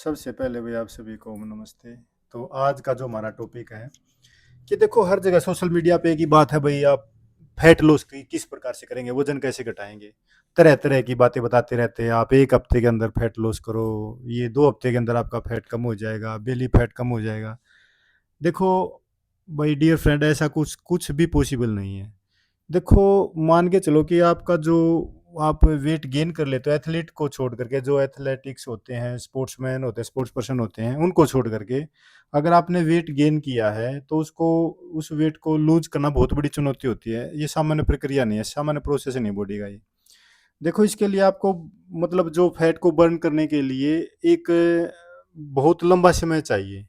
सबसे पहले भाई आप सभी को नमस्ते। तो आज का जो हमारा टॉपिक है कि देखो हर जगह सोशल मीडिया पे एक ही बात है भाई, आप फैट लॉस की किस प्रकार से करेंगे, वजन कैसे घटाएंगे। तरह तरह की बातें बताते रहते हैं। आप एक हफ्ते के अंदर फैट लॉस करो, ये 2 हफ्ते के अंदर आपका फैट कम हो जाएगा, बेली फैट कम हो जाएगा। देखो भाई डियर फ्रेंड, ऐसा कुछ कुछ भी पॉसिबल नहीं है। देखो, मान के चलो कि आपका जो आप वेट गेन कर लेते हो एथलीट को छोड़ करके, जो एथलेटिक्स होते हैं, स्पोर्ट्समैन होते हैं, स्पोर्ट्स पर्सन होते हैं, उनको छोड़ करके अगर आपने वेट गेन किया है तो उसको उस वेट को लूज करना बहुत बड़ी चुनौती होती है। ये सामान्य प्रक्रिया नहीं है, सामान्य प्रोसेस नहीं बॉडी का ये। देखो, इसके लिए आपको मतलब जो फैट को बर्न करने के लिए एक बहुत लंबा समय चाहिए।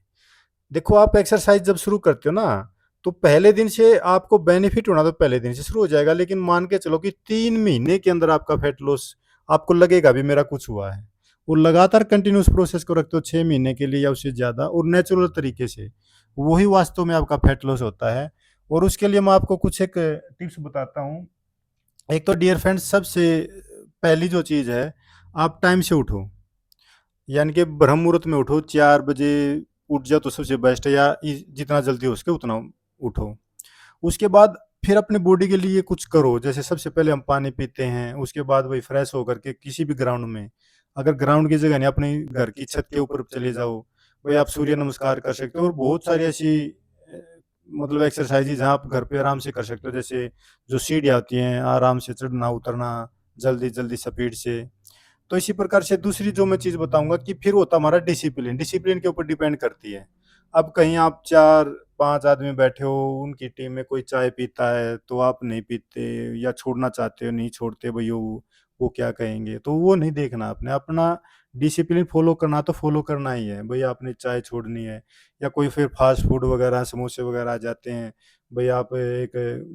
देखो, आप एक्सरसाइज जब शुरू करते हो ना, तो पहले दिन से आपको बेनिफिट होना तो पहले दिन से शुरू हो जाएगा, लेकिन मान के चलो कि 3 महीने के अंदर आपका फैट लॉस आपको लगेगा भी मेरा कुछ हुआ है। वो लगातार कंटिन्यूस प्रोसेस को रखते हो 6 महीने के लिए या उससे ज़्यादा, और नेचुरल तरीके से, वही वास्तव में आपका फैट लॉस होता है। और उसके लिए मैं आपको कुछ एक टिप्स बताता हूँ। एक तो डियर फ्रेंड्स, सबसे पहली जो चीज़ है, आप टाइम से उठो। यानी कि ब्रह्म मुहूर्त में उठो, 4 बजे उठ जाओ तो सबसे बेस्ट है, या जितना जल्दी हो सके उतना उठो। उसके बाद फिर अपने बॉडी के लिए कुछ करो। जैसे सबसे पहले हम पानी पीते हैं, उसके बाद वही फ्रेश होकर के किसी भी ग्राउंड में, अगर ग्राउंड की जगह नहीं, अपने घर की छत के ऊपर चले जाओ। भाई आप सूर्य नमस्कार कर सकते हो, और बहुत सारी ऐसी मतलब एक्सरसाइज जहाँ आप घर पे आराम से कर सकते हो। जैसे जो सीढ़ियाँ होती हैं, आराम से चढ़ना उतरना, जल्दी जल्दी स्पीड से। तो इसी प्रकार से दूसरी जो मैं चीज़ बताऊँगा कि फिर होता है हमारा डिसिप्लिन। डिसिप्लिन के ऊपर डिपेंड करती है। अब कहीं आप 4-5 आदमी बैठे हो, उनकी टीम में कोई चाय पीता है, तो आप नहीं पीते, या छोड़ना चाहते हो, नहीं छोड़ते भई वो क्या कहेंगे? तो वो नहीं देखना आपने, अपना डिसिप्लिन फ़ॉलो करना तो फ़ॉलो करना ही है। भई आपने चाय छोड़नी है, या कोई फिर फ़ास्ट फ़ूड वगैरह, समोसे वगैरह आ जाते हैं। भई आप एक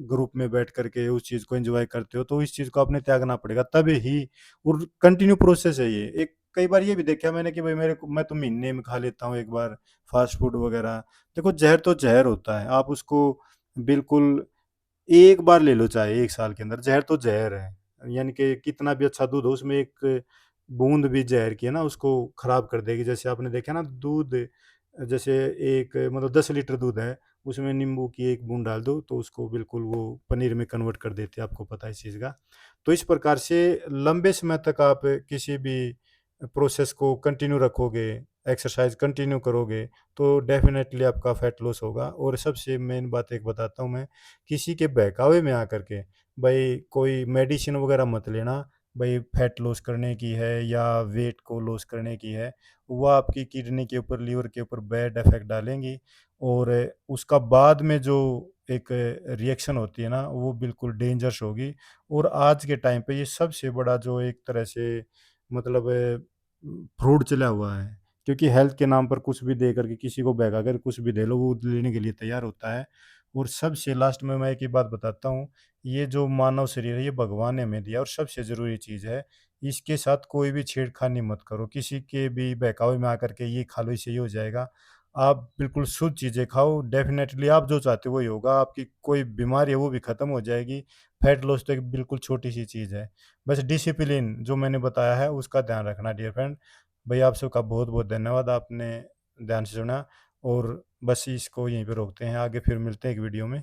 ग्रुप में बैठ कर के उस चीज़ को एन्जॉय करते हो, तो इस चीज़ को आपने त्यागना पड़ेगा, तभी ही। और कंटिन्यू प्रोसेस है ये। एक कई बार ये भी देखा मैंने कि भाई मैं तो महीने में खा लेता हूँ एक बार फास्ट फूड वगैरह। देखो, ज़हर तो ज़हर होता है, आप उसको बिल्कुल एक बार ले लो, चाहे 1 साल के अंदर, ज़हर तो ज़हर है। यानी कि कितना भी अच्छा दूध हो, उसमें एक बूँद भी ज़हर की है ना, उसको खराब कर देगी। जैसे आपने देखा ना, दूध जैसे एक मतलब 10 लीटर दूध है, उसमें नींबू की 1 बूँद डाल दो, तो उसको बिल्कुल वो पनीर में कन्वर्ट कर देती है, आपको पता है इस चीज़ का। तो इस प्रकार से लंबे समय तक आप किसी भी प्रोसेस को कंटिन्यू रखोगे, एक्सरसाइज़ कंटिन्यू करोगे, तो डेफ़िनेटली आपका फैट लॉस होगा। और सबसे मेन बात एक बताता हूँ मैं, किसी के बहकावे में आकर के भई कोई मेडिसिन वग़ैरह मत लेना। भई फैट लॉस करने की है या वेट को लॉस करने की है, वो आपकी किडनी के ऊपर, लीवर के ऊपर बैड इफ़ेक्ट डालेंगी। और उसका बाद में जो एक रिएक्शन होती है ना, वो बिल्कुल डेंजरस होगी। और आज के टाइम पे ये सबसे बड़ा जो एक तरह से मतलब फ्रॉड चला हुआ है। क्योंकि हेल्थ के नाम पर कुछ भी दे करके, किसी को बहका कर कुछ भी दे लो, वो लेने के लिए तैयार होता है। और सबसे लास्ट में मैं एक ही बात बताता हूँ, ये जो मानव शरीर है, ये भगवान ने हमें दिया और सबसे ज़रूरी चीज़ है। इसके साथ कोई भी छेड़खानी मत करो, किसी के भी बहकावे में आकर के ये खा लो, इससे ये हो जाएगा। आप बिल्कुल शुद्ध चीज़ें खाओ, डेफ़िनेटली आप जो चाहते हो वही होगा। आपकी कोई बीमारी है वो भी ख़त्म हो जाएगी। फैट लॉस तो एक बिल्कुल छोटी-सी चीज़ है। बस डिसिप्लिन जो मैंने बताया है उसका ध्यान रखना डियर फ्रेंड। भई आप सबका बहुत-बहुत धन्यवाद, आपने ध्यान से सुना। और बस इसको यहीं पे रोकते हैं, आगे फिर मिलते हैं एक वीडियो में।